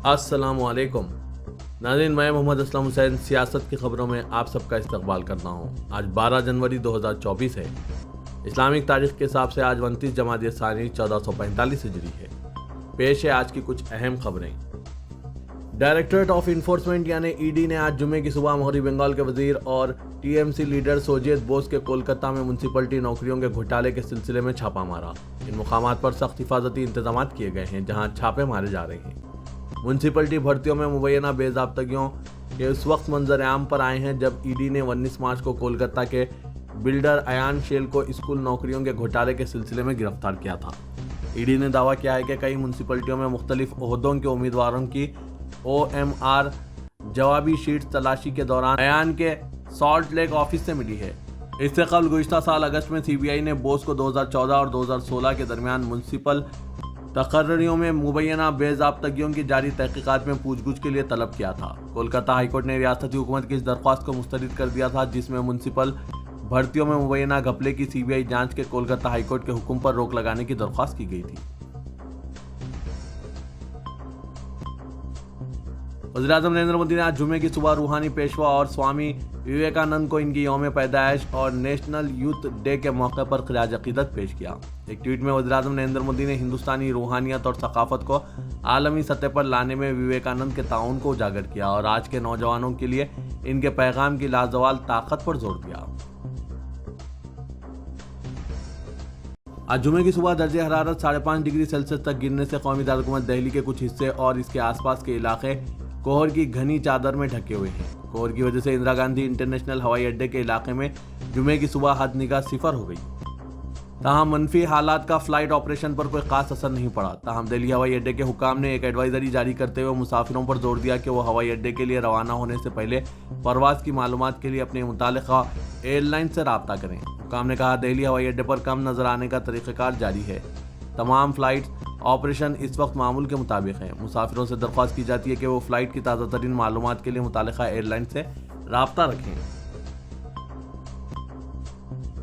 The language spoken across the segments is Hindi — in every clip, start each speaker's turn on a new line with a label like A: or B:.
A: अस्सलामुअलैकुम नाज़रीन, मैं मोहम्मद असलम हुसैन सियासत की खबरों में आप सबका इस्तकबाल करता हूँ। आज 12 जनवरी 2024 है। इस्लामिक तारीख के हिसाब से आज 29 जमादी सानी 1445 हिजरी है। पेश है आज की कुछ अहम खबरें। डायरेक्टरेट ऑफ इन्फोर्समेंट यानी ईडी ने आज जुमे की सुबह मगरबी बंगाल के वजीर और टीएमसी लीडर सोजियत बोस के कोलकाता में म्यूनसिपलिटी नौकरियों के घोटाले के सिलसिले में छापा मारा। इन मुकामात पर सख्त हिफाजती इंतजाम किए गए हैं जहां छापे मारे जा रहे हैं। म्यूनसिपलिटी भर्तियों में मुबैना बेज़ाब्तगियों के उस वक्त मंजर आम पर आए हैं जब ईडी ने 19 मार्च को कोलकाता के बिल्डर अयान शेल को स्कूल नौकरियों के घोटाले के सिलसिले में गिरफ्तार किया था। ईडी ने दावा किया है कि कई म्यूनसिपलिटियों में मुख्तलिफ ओहदों के उम्मीदवारों की OMR जवाबी शीट तलाशी के दौरान अयान के सॉल्ट लेक ऑफिस से मिली है। इससे कबल गुज़िश्ता साल अगस्त में CBI ने बोस को 2014 और 2016 के दरमियान म्यूनसिपल तकर्रियों में मुबैना बेज़ाब्तगियों की जारी तहकीकात में पूछगछ के लिए तलब किया था। कोलकाता हाईकोर्ट ने रियासती हुकूमत की इस दरख्वास्त को मुस्तरद कर दिया था जिसमें म्यूनसिपल भर्तियों में मुबैना घपले की CBI जांच के कोलकाता हाईकोर्ट के हुक्म पर रोक लगाने की दरख्वास्त की गई थी। वज़ीर-ए-आज़म नरेंद्र मोदी ने आज जुमे की सुबह रूहानी पेशवा और स्वामी विवेकानंद को इनकी यौम पैदाइश और नेशनल यूथ डे के मौके पर खिराज अकीदत पेश किया। एक ट्वीट में वज़ीर-ए-आज़म नरेंद्र मोदी ने हिंदुस्तानी रूहानियत और सकाफत को आलमी सतह पर लाने में विवेकानंद के ताउन को उजागर किया और आज के नौजवानों के लिए इनके पैगाम की लाजवाल ताकत पर जोर दिया। आज जुमे की सुबह दर्जे हरारत 5.5 डिग्री सेल्सियस तक गिरने से कौमी दारकूमत दिल्ली के कुछ हिस्से और इसके आसपास के इलाके कोहर की घनी चादर में ढके हुए हैं। कोहर की वजह से इंदिरा गांधी इंटरनेशनल हवाई अड्डे के इलाके में जुमे की सुबह हद निगाह 0 हो गई। ताहम मनफी हालात का फ्लाइट ऑपरेशन पर कोई खास असर नहीं पड़ा। ताहम दिल्ली हवाई अड्डे के हुकाम ने एक एडवाइजरी जारी करते हुए मुसाफिरों पर जोर दिया कि वो हवाई अड्डे के लिए रवाना होने से पहले परवाज की मालूमात के लिए अपने मुतालिका एयरलाइन से रब्ता करें। हुकाम ने कहा, दिल्ली हवाई अड्डे पर कम नजर आने का तरीक़ाकार जारी है। तमाम फ्लाइट ऑपरेशन इस वक्त मामूल के मुताबिक है। मुसाफिरों से दरख्वास्त की जाती है कि वो फ्लाइट की ताज़ा तरीन मालूमात के लिए मुतालिका एयरलाइन से रब्ता रखें।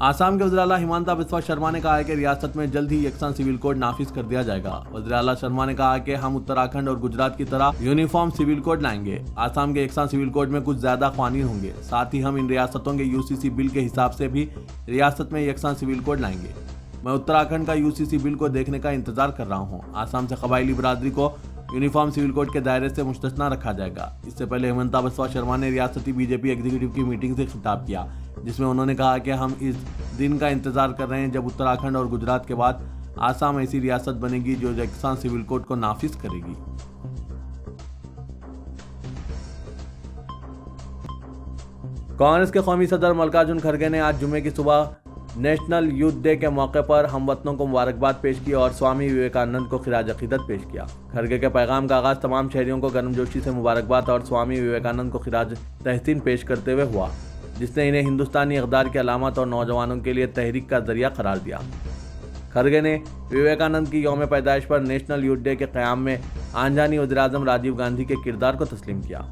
A: आसाम के वज़ीर आला हिमंता बिस्वा शर्मा ने कहा है कि रियासत में जल्द ही यकसान सिविल कोड नाफिज कर दिया जाएगा। वज़ीर आला शर्मा ने कहा कि हम उत्तराखंड और गुजरात की तरह यूनिफॉर्म सिविल कोड लाएंगे। आसाम के यकसान सिविल कोड में कुछ ज्यादा क़वानीन होंगे। साथ ही हम इन रियासतों के UCC बिल के हिसाब से भी रियासत में यकसान सिविल कोड लाएंगे। मैं उत्तराखंड का UCC बिल को देखने का इंतजार कर रहा हूँ। आसाम से कबायली बिरादरी को यूनिफॉर्म सिविल कोड के दायरे से मुस्तस्ना रखा जाएगा। इससे पहले हिमंता बिस्वा शर्मा ने रियासती BJP एग्जीक्यूटिव की मीटिंग से खिताब किया जिसमें उन्होंने कहा कि हम इस दिन का इंतजार कर रहे हैं जब उत्तराखंड और गुजरात के बाद आसाम ऐसी रियासत बनेगी जो यकसान सिविल कोड को नाफिज करेगी। कांग्रेस के कौमी सदर मल्लिकार्जुन खड़गे ने आज जुमे की सुबह नेशनल यूथ डे के मौके पर हमवतनों को मुबारकबाद पेश की और स्वामी विवेकानंद को खिराज अकीदत पेश किया। खड़गे के पैगाम का आगाज तमाम शहरियों को गर्मजोशी से मुबारकबाद और स्वामी विवेकानंद को खिराज तहसीन पेश करते हुए हुआ जिसने इन्हें हिंदुस्तानी इक़दार की अलामत और नौजवानों के लिए तहरीक का जरिया करार दिया। खड़गे ने विवेकानंद की यौम पैदाइश पर नेशनल यूथ डे के क़याम में आनजानी वज़ीर-ए-आज़म राजीव गांधी के किरदार को तस्लीम किया।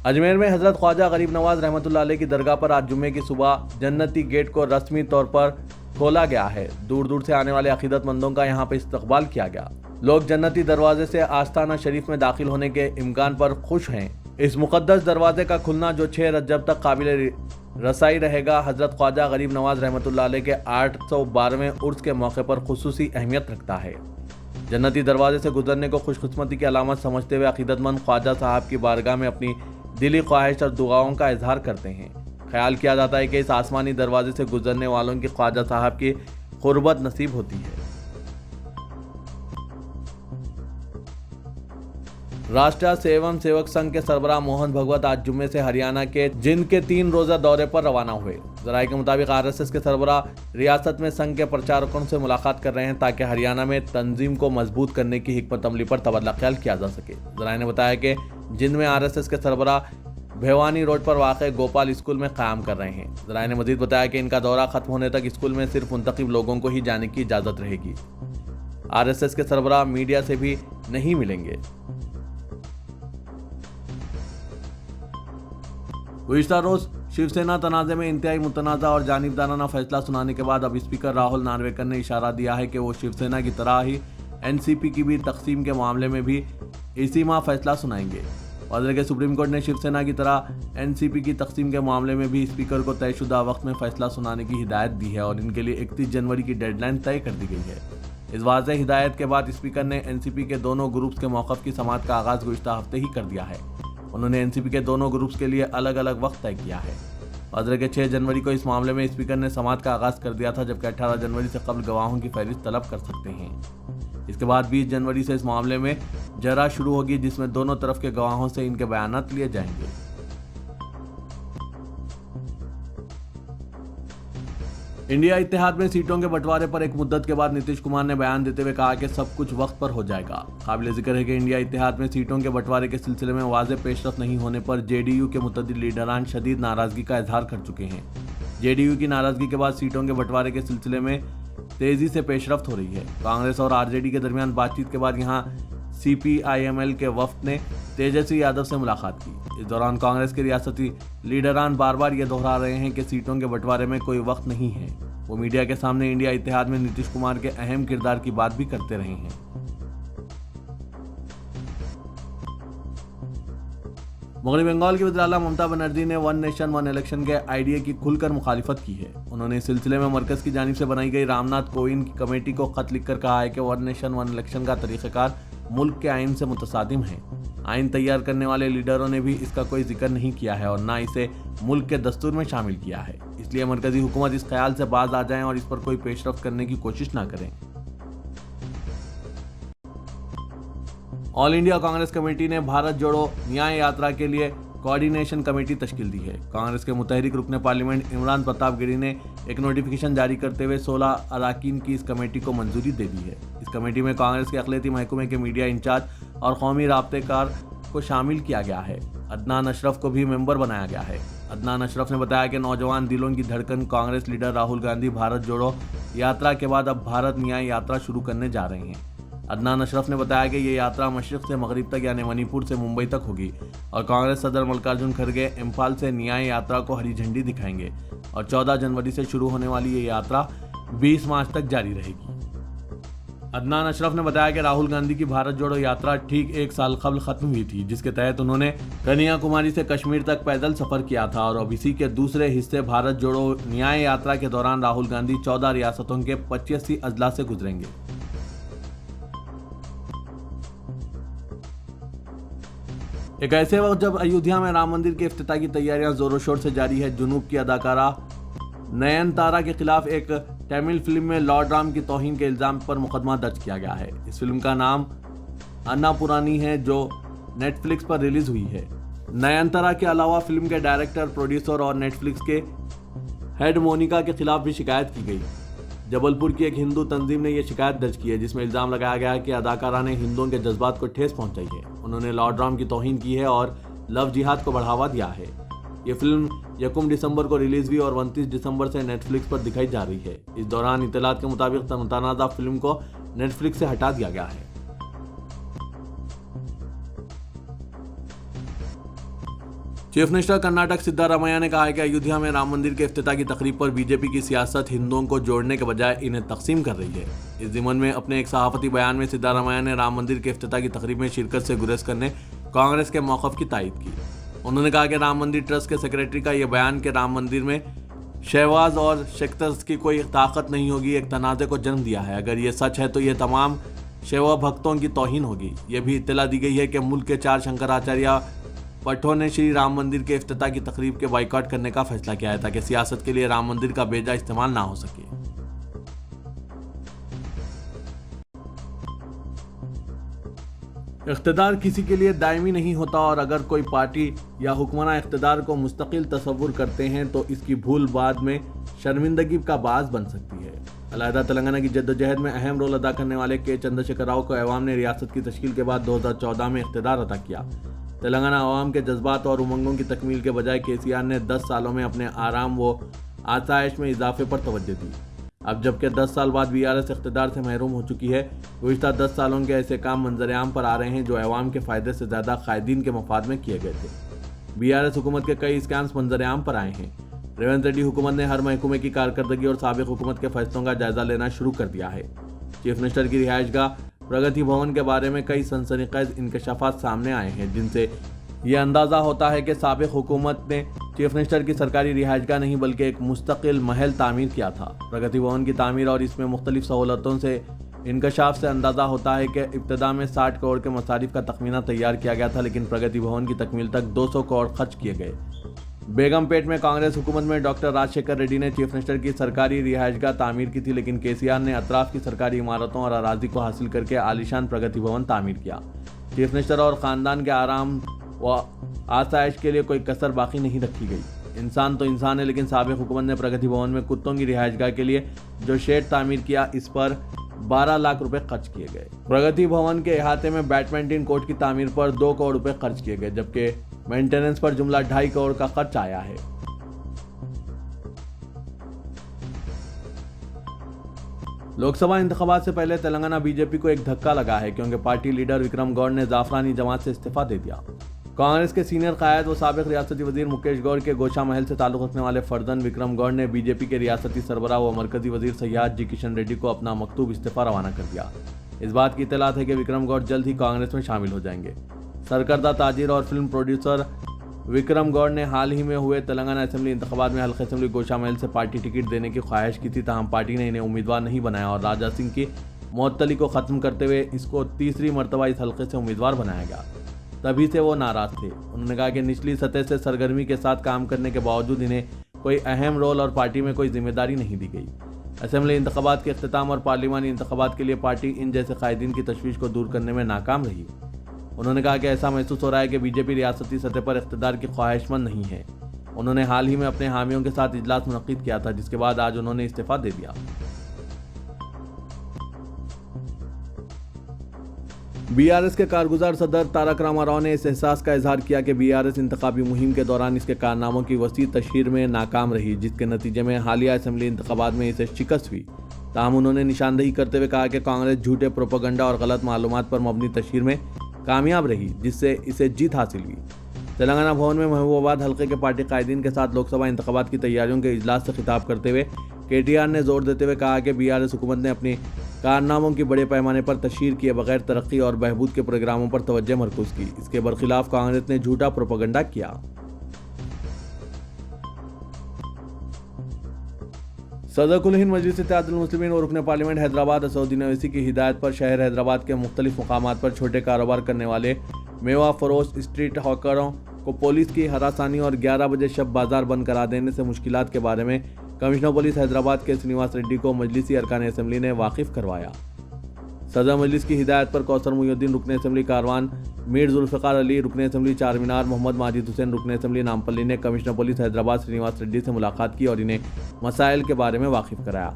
A: अजमेर में हज़रत ख्वाजा गरीब नवाज रहमतुल्लाह अलैह की दरगाह पर आज जुमे की सुबह जन्नती गेट को रस्मी तौर पर खोला गया है। दूर दूर से आने वाले अकीदतमंदों का यहाँ पर इस्तकबाल किया गया। लोग जन्नती दरवाजे से आस्थाना शरीफ में दाखिल होने के इम्कान पर खुश हैं। इस मुक़द्दस दरवाजे का खुलना जो 6 रजब तक काबिल रसाई रहेगा, हज़रत ख्वाजा गरीब नवाज रहमतुल्लाह अलैह के 812वें उर्स के मौके पर खुसूसी अहमियत रखता है। जन्नती दरवाजे से गुजरने को खुशकिस्मती की अलामत समझते हुए अकीदतमंद ख्वाजा साहब की बारगाह में अपनी दिली ख्वाहिश और दुआओं का इजहार करते हैं। ख्याल किया जाता है कि इस आसमानी दरवाजे से गुजरने वालों की ख्वाजा साहब की कुर्बत नसीब होती है। राष्ट्रीय सेवम सेवक संघ के सरबराह मोहन भगवत आज जुम्मे से हरियाणा के जिंद के 3 रोजा दौरे पर रवाना हुए। जराये के मुताबिक RSS के सरबराह रियासत में संघ के प्रचारकों से मुलाकात कर रहे हैं ताकि हरियाणा में तंजीम को मजबूत करने की हिकमत अमली पर तबादला ख्याल किया जा सके। जराये ने बताया कि जिंद में RSS के सरबराह भेवानी रोड पर वाक़ गोपाल स्कूल में क़याम कर रहे हैं। जराये ने मजीद बताया कि इनका दौरा खत्म होने तक स्कूल में सिर्फ मुंतखब लोगों को ही जाने की इजाज़त रहेगी। RSS के सरबराह मीडिया से भी नहीं मिलेंगे। गुज़िश्ता रोज शिवसेना तनाज़े में इंतहाई मुतनाज़ा और जानिबदाराना फैसला सुनाने के बाद अब स्पीकर राहुल नार्वेकर ने इशारा दिया है कि वो शिवसेना की तरह ही एनसीपी की भी तकसीम के मामले में भी इसी माह फैसला सुनाएंगे। वाज़ेह के सुप्रीम कोर्ट ने शिवसेना की तरह एनसीपी की तकसीम के मामले में भी स्पीकर को तयशुदा वक्त में फैसला सुनाने की हिदायत दी है और इनके लिए 31 जनवरी की डेडलाइन तय कर दी गई है। इस वाज़ेह हिदायत के बाद स्पीकर ने एनसीपी के दोनों ग्रुप्स के मौक़िफ़ की समाअत का आगाज़ गुज़िश्ता हफ्ते ही कर दिया है। उन्होंने एनसीपी के दोनों ग्रुप्स के लिए अलग अलग वक्त तय किया है। वाज़ेह के 6 जनवरी को इस मामले में स्पीकर ने समाअत का आगाज़ कर दिया था, जबकि 18 जनवरी से कबल गवाहों की फहरिस्त तलब कर सकते हैं। इसके बाद 20 जनवरी से इस मामले में जरा शुरू होगी, जिसमें दोनों तरफ के गवाहों से इनके बयानात लिए जाएंगे। इंडिया इत्तेहाद में सीटों के बंटवारे पर एक मुद्दत के बाद नीतीश कुमार ने बयान देते हुए कहा कि सब कुछ वक्त पर हो जाएगा। काबिल जिक्र है कि इंडिया इत्तेहाद में सीटों के बंटवारे के सिलसिले में वाज़ेह पेशरफ नहीं होने पर जेडीयू के मुतअद्दिद लीडरान शदीद नाराजगी का इजहार कर चुके हैं। जेडीयू की नाराजगी के बाद सीटों के बंटवारे के सिलसिले में तेजी से पेशरफ्त हो रही है। कांग्रेस और आरजेडी के दरमियान बातचीत के बाद यहाँ सीपीआईएमएल के वफ्द ने तेजस्वी यादव से मुलाकात की। इस दौरान कांग्रेस के रियासती लीडरान बार बार ये दोहरा रहे हैं कि सीटों के बंटवारे में कोई वक्त नहीं है। वो मीडिया के सामने इंडिया इत्तेहाद में नीतीश कुमार के अहम किरदार की बात भी करते रहे हैं। मगरबी बंगाल की वज़ीर-ए-आला ममता बनर्जी ने वन नेशन वन इलेक्शन के आइडिया की खुलकर मुखालिफत की है। उन्होंने इस सिलसिले में मरकज की जानिब से बनाई गई रामनाथ कोविंद की कमेटी को खत लिखकर कहा है कि वन नेशन वन इलेक्शन का तरीक़ाकार मुल्क के आइन से मुतसादिम है। आइन तैयार करने वाले लीडरों ने भी इसका कोई जिक्र नहीं किया है और ना इसे मुल्क के दस्तूर में शामिल किया है। इसलिए मरकजी हुकूमत इस ख्याल से बाज आ जाए और इस पर कोई पेशरफ्त करने की कोशिश ना करें। ऑल इंडिया कांग्रेस कमेटी ने भारत जोड़ो न्याय यात्रा के लिए कोऑर्डिनेशन कमेटी तश्कील दी है। कांग्रेस के मुतहरिक रुकने पार्लियामेंट इमरान प्रताप गिरी ने एक नोटिफिकेशन जारी करते हुए 16 अरकान की इस कमेटी को मंजूरी दे दी है। इस कमेटी में कांग्रेस के अक़लियती महकमे के मीडिया इंचार्ज और कौमी राब्तेकार को शामिल किया गया है। अदनान अशरफ को भी मेंबर बनाया गया है। अदनान अशरफ ने बताया कि नौजवान दिलों की धड़कन कांग्रेस लीडर राहुल गांधी भारत जोड़ो यात्रा के बाद अब भारत न्याय यात्रा शुरू करने जा रहे हैं। अदनान अशरफ ने बताया कि ये यात्रा मशरिक़ से मगरिब तक यानी मणिपुर से मुंबई तक होगी और कांग्रेस सदर मल्लिकार्जुन खड़गे इम्फाल से न्याय यात्रा को हरी झंडी दिखाएंगे और 14 जनवरी से शुरू होने वाली ये यात्रा 20 मार्च तक जारी रहेगी। अदनान अशरफ ने बताया कि राहुल गांधी की भारत जोड़ो यात्रा ठीक 1 साल कबल खत्म हुई थी, जिसके तहत उन्होंने कन्याकुमारी से कश्मीर तक पैदल सफर किया था और अब इसी के दूसरे हिस्से भारत जोड़ो न्याय यात्रा के दौरान राहुल गांधी 14 रियासतों के 85 अजला से गुजरेंगे। एक ऐसे वक्त जब अयोध्या में राम मंदिर के इफ्तिताह की तैयारियां जोरों शोर से जारी है, जुनूब की अदाकारा नयनतारा के खिलाफ एक तमिल फिल्म में लॉर्ड राम की तौहीन के इल्ज़ाम पर मुकदमा दर्ज किया गया है। इस फिल्म का नाम अन्नापुरानी है, जो नेटफ्लिक्स पर रिलीज हुई है। नयनतारा के अलावा फिल्म के डायरेक्टर, प्रोड्यूसर और नेटफ्लिक्स के हेड मोनिका के खिलाफ भी शिकायत की गई। जबलपुर की एक हिंदू तंजीम ने यह शिकायत दर्ज की है, जिसमें इल्ज़ाम लगाया गया है कि अदाकारा ने हिंदुओं के जज्बात को ठेस पहुंचाई है। उन्होंने लॉर्ड राम की तौहीन की है और लव जिहाद को बढ़ावा दिया है। ये फिल्म 1 दिसंबर को रिलीज हुई और 29 दिसंबर से नेटफ्लिक्स पर दिखाई जा रही है। इस दौरान इत्तलात के मुताबिक मुतनाज़ा फिल्म को नेटफ्लिक्स से हटा दिया गया है। चीफ मिनिस्टर कर्नाटक सिद्धारमैया ने कहा है कि अयोध्या में राम मंदिर के इफ्तिताह की तकरीब पर बीजेपी की सियासत हिंदुओं को जोड़ने के बजाय इन्हें तकसीम कर रही है। इस ज़िमन में अपने एक सहाफ़ती बयान में सिद्धारमैया ने राम मंदिर के इफ्तिताह की तकरीब में शिरकत से गुरेज करने कांग्रेस के मौक़िफ़ की तायद की। उन्होंने कहा कि राम मंदिर ट्रस्ट के सेक्रेटरी का यह बयान कि राम मंदिर में शहवाज और सेक्टर्स की कोई ताकत नहीं होगी, एक तनाज़े को जन्म दिया है। अगर ये सच है तो ये तमाम शैव भक्तों की तौहीन होगी। यह भी इत्तला दी गई है कि मुल्क के 4 शंकराचार्य पठों ने श्री राम मंदिर के इफ्तिताह की तकरीब के बाइकआउट करने का फैसला किया है, ताकि सियासत के लिए राम मंदिर का बेजा इस्तेमाल ना हो सके। इख्तिदार किसी के लिए दायमी नहीं होता और अगर कोई पार्टी या हुक्मरान इख्तिदार को मुस्तकिल तसव्वुर करते हैं तो इसकी भूल बाद में शर्मिंदगी का बाज़ बन सकती है। अलहदा तेलंगाना की जद्दोजहद में अहम रोल अदा करने वाले के चंद्रशेखर राव को अवाम ने रियासत की तश्कील के बाद 2014 में इख्तिदार अता किया। तेलंगाना अवाम के जज्बात और उमंगों की तकमील के बजाय केसीआर ने 10 सालों में अपने आराम व आसाइश में इजाफे पर तवज्जो दी। अब जबकि 10 साल बाद बीआरएस इख्तिदार से महरूम हो चुकी है, गुज़िश्ता 10 सालों के ऐसे काम मंजर आम पर आ रहे हैं जो अवाम के फ़ायदे से ज़्यादा कायदीन के मफाद में किए गए थे। बीआरएस हुकूमत के कई स्कैम्स मंजरेआम पर आए हैं। रेवंत रेड्डी हुकूमत ने हर महकमे की कारकर्दगी और साबिक हुकूमत के फैसलों का जायजा लेना शुरू कर दिया है। चीफ मिनिस्टर की रिहाइशगाह प्रगति भवन के बारे में कई सनसनीखेज इंकशाफात सामने आए हैं, जिनसे ये अंदाजा होता है कि साबिक हुकूमत ने चीफ मिनिस्टर की सरकारी रिहाइशगाह नहीं बल्कि एक मुस्तकिल महल तामीर किया था। प्रगति भवन की तामीर और इसमें मुख्तलिफ सहूलतों से इंकशाफ से अंदाजा होता है कि इब्तदा में 60 करोड़ के मसारिफ का तखमीना तैयार किया गया था, लेकिन प्रगति भवन की तकमील तक 200 करोड़ खर्च किए गए। बेगमपेट में कांग्रेस हुकूमत में डॉक्टर राजशेखर रेड्डी ने चीफ मिनिस्टर की सरकारी रिहाइशगाह तामीर की थी, लेकिन केसीआर ने अतराफ की सरकारी इमारतों और अराजी को हासिल करके आलीशान प्रगति भवन तामीर किया। चीफ मिनिस्टर और ख़ानदान के आराम व आसाइश के लिए कोई कसर बाकी नहीं रखी गई। इंसान तो इंसान है, लेकिन साबिक हुकूमत ने प्रगति भवन में कुत्तों की रिहाइशगाह के लिए जो शेड तामीर किया, इस पर 12 लाख रुपए खर्च किए गए। प्रगति भवन के अहाते में बैडमिंटन कोर्ट की तामीर पर 2 करोड़ रुपए खर्च किए गए, जबकि मेंटेनेंस पर जुमला 2.5 करोड़ का खर्च आया है। लोकसभा इंतखाबात से पहले तेलंगाना बीजेपी को एक धक्का लगा है, क्योंकि पार्टी लीडर विक्रम गौड़ ने जाफरानी जमात से इस्तीफा दे दिया। कांग्रेस के सीनियर कायद व साबिक रियासती वजीर मुकेश गौड़ के गोशा महल से ताल्लुक रखने वाले फर्जंद विक्रम गौड़ ने बीजेपी के रियासती सरबराह व मरकजी वजीर सयाद जी किशन रेड्डी को अपना मकतूब इस्तीफा रवाना कर दिया। इस बात की इत्तलात है कि विक्रम गौड़ जल्द ही कांग्रेस में शामिल हो जाएंगे। सरकर्दा ताजिर और फिल्म प्रोड्यूसर विक्रम गौड़ ने हाल ही में हुए तेलंगाना असेंबली इंतखाबात में हल्के असेंबली गोशा महल से पार्टी टिकट देने की ख्वाहिश की थी, ताहम पार्टी ने इन्हें उम्मीदवार नहीं बनाया और राजा सिंह की मुअत्तली को खत्म करते हुए इसको तीसरी मरतबा इस हल्के से उम्मीदवार बनाया गया। तभी से वो नाराज थे। उन्होंने कहा कि निचली सतह से सरगर्मी के साथ काम करने के बावजूद इन्हें कोई अहम रोल और पार्टी में कोई जिम्मेदारी नहीं दी गई। असेंबली इंतखाबात के अख्तिताम और पार्लिमानी इंतखाबात के लिए पार्टी इन जैसे कायदीन की तशवीश को दूर करने में नाकाम रही। उन्होंने कहा कि ऐसा महसूस हो रहा है कि बीजेपी रियासती सतह पर इख्तिदार की ख्वाहिशमंद नहीं है। उन्होंने हाल ही में अपने हामियों के साथ इजलास मुनक्किद किया था, जिसके बाद आज उन्होंने इस्तीफा दे दिया। बीआरएस के कारगुजार सदर तारक रामा राव ने इस एहसास का इजहार किया कि बीआरएस इंतखाबी मुहिम के दौरान इसके कारनामों की वसी तशहीर में नाकाम रही, जिसके नतीजे में हालिया असेंबली इंतखाबात में इसे शिकस्त हुई। ताहम उन्होंने निशानदेही करते हुए कहा कि कांग्रेस झूठे प्रोपेगेंडा और गलत मालूमात पर मबनी तशहीर में कामयाब रही, जिससे इसे जीत हासिल हुई। तेलंगाना भवन में महबूबाबाद हल्के के पार्टी कायदीन के साथ लोकसभा इंतखाबात की तैयारियों के इजलास से खिताब करते हुए केटीआर ने जोर देते हुए कहा कि बीआरएस हुकूमत ने अपनी कारनामों की बड़े पैमाने पर तशहीर किए बगैर तरक्की और बहबूद के प्रोग्रामों पर तवज्जो मरकूज की। इसके बरखिलाफ कांग्रेस ने झूठा प्रोपेगेंडा किया। सदर कुल हिंद मजलिस इत्तेहादुल मुस्लिमीन और रुकन पार्लियामेंट हैदराबाद असदुद्दीन ओवैसी की हिदायत पर शहर हैदराबाद के मुख्तलिफ मुकामात पर छोटे कारोबार करने वाले मेवा फरोश स्ट्रीट हॉकरों को पुलिस की हरासानी और 11 बजे शब बाजार बंद करा देने से मुश्किलात के बारे में कमिश्नर पुलिस हैदराबाद के श्रीनिवास रेड्डी को मजलिसी अरकान असेंबली ने वाकिफ करवाया। सदर मजलिस की हिदायत पर कौसर मुहिउद्दीन रुकन असेंबली कारवान, मीर जुल्फ़िकार अली रुकन असेंबली चार मीनार, मोहम्मद माजिद हुसैन रुकन असेंबली नामपल्ली ने कमिश्नर पुलिस हैदराबाद श्रीनिवास रेड्डी से मुलाकात की और इन्हें मसाइल के बारे में वाकिफ कराया।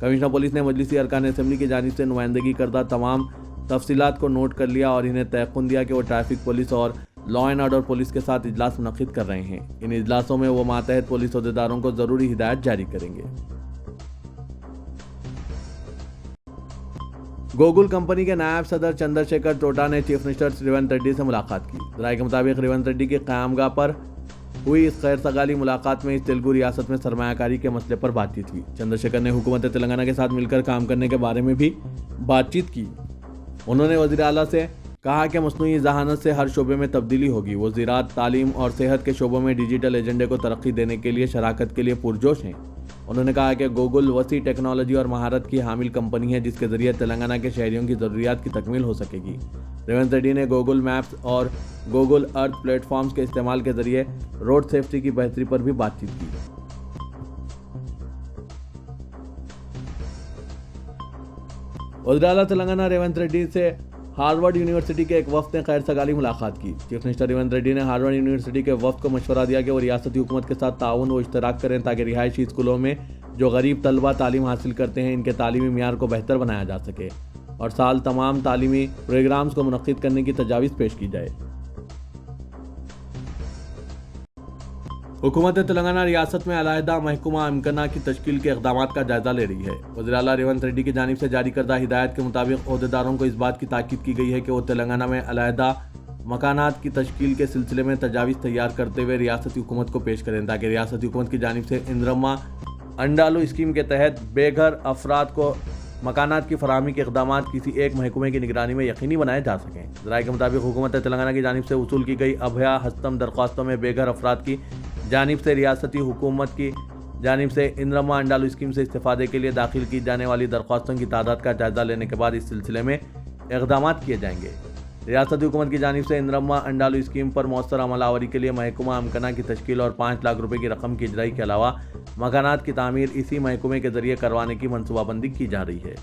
A: कमिश्नर पुलिस ने मजलिसी अरकान असेंबली की जानिब से नुमाइंदगी करदा तमाम तफसीलात को नोट कर लिया और इन्हें तयक़ुन दिया कि वो ट्रैफिक पुलिस और लॉ एंड ऑर्डर पुलिस के साथ इजलास मुनक्किद कर रहे हैं। इन इजलासों में वो मातहत पुलिस अहदेदारों को जरूरी हिदायत जारी करेंगे। गूगल कंपनी के नायब सदर चंद्रशेखर टोटा ने चीफ मिनिस्टर रेवंत रेड्डी से मुलाकात की। राय के मुताबिक रेवंत रेड्डी की क़यामगाह पर हुई इस खैर सगाली मुलाकात में इस तेलुगु रियासत में सरमायाकारी के मसले पर बातचीत हुई। चंद्रशेखर ने हुकूमत तेलंगाना के साथ मिलकर काम करने के बारे में भी बातचीत की। उन्होंने वज़ीर आला से कहा कि मसनूई ज़हानत से हर शोबे में तब्दीली होगी। वो ज़राअत, तालीम और सेहत के शोबों में डिजिटल एजेंडे को तरक्की देने के लिए शराकत के लिए पुरजोश हैं। उन्होंने कहा कि गूगल वसी टेक्नोलॉजी और महारत की हामिल कंपनी है, जिसके ज़रिए तेलंगाना के शहरियों की ज़रूरियात की तकमील हो सकेगी। रेवंत रेड्डी ने गूगल मैप्स और गूगल अर्थ प्लेटफॉर्म्स के इस्तेमाल के ज़रिए रोड सेफ्टी की बेहतरी पर भी बातचीत की। वज़ीर आला तेलंगाना रेवंत रेड्डी से हार्वर्ड यूनिवर्सिटी के एक वफ्द ने खैर सगाली मुलाकात की। चीफ मिनिस्टर रेवंत रेड्डी ने हार्वर्ड यूनिवर्सिटी के वफ्द को मशवरा दिया कि वो रियासती हुकूमत के साथ ताउन व इश्तराक करें, ताकि रिहायशी स्कूलों में जो गरीब तलबा तालीम हासिल करते हैं, इनके तालीमी मियार को बेहतर बनाया जा सके और साल तमाम तालीमी प्रोग्राम्स को मुनक्किद करने की तजावीज़ पेश की जाए। हुकूमत तेलंगाना रियासत में अलहदा महकमा इम्कना की तश्कील के इक़दामात का जायजा ले रही है। वज़ीर आला रेवंत रेड्डी की जानिब से जारी करदा हिदायत के मुताबिक अहदेदारों को इस बात की ताकीद की गई है कि वो तेलंगाना में अलहदा मकानात की तश्कील के सिलसिले में तजावीज़ तैयार करते हुए रियासती हुकूमत को पेश करें ताकि रियासती हुकूमत की जानिब से इंदिरम्मा अंडालू स्कीम के तहत बेघर अफराद को मकानात की फराहमी के इक़दामात किसी एक महकमे की निगरानी में यकीनी बनाए जा सकें। ज़राए के मुताबिक हुकूमत तेलंगाना की जानिब से वसूल की गई अभया हस्तम दरख्वास्तों में बेघर अफराद की जानिब से रियासती हुकूमत की जानिब से इंदिरम्मा अंडालू स्कीम से इस्तेफादे के लिए दाखिल की जाने वाली दरख्वास्तों की तादाद का जायज़ा लेने के बाद इस सिलसिले में इक़दामात किए जाएंगे। रियासती हुकूमत की जानिब से इंदिरम्मा अंडालू स्कीम पर मौसर अमलावरी के लिए महकमा अमकना की तश्कील और 5 लाख रुपए की रकम की इजराई के अलावा मकानात की तामीर इसी महकमे के ज़रिए करवाने की मनसूबाबंदी की जा रही है।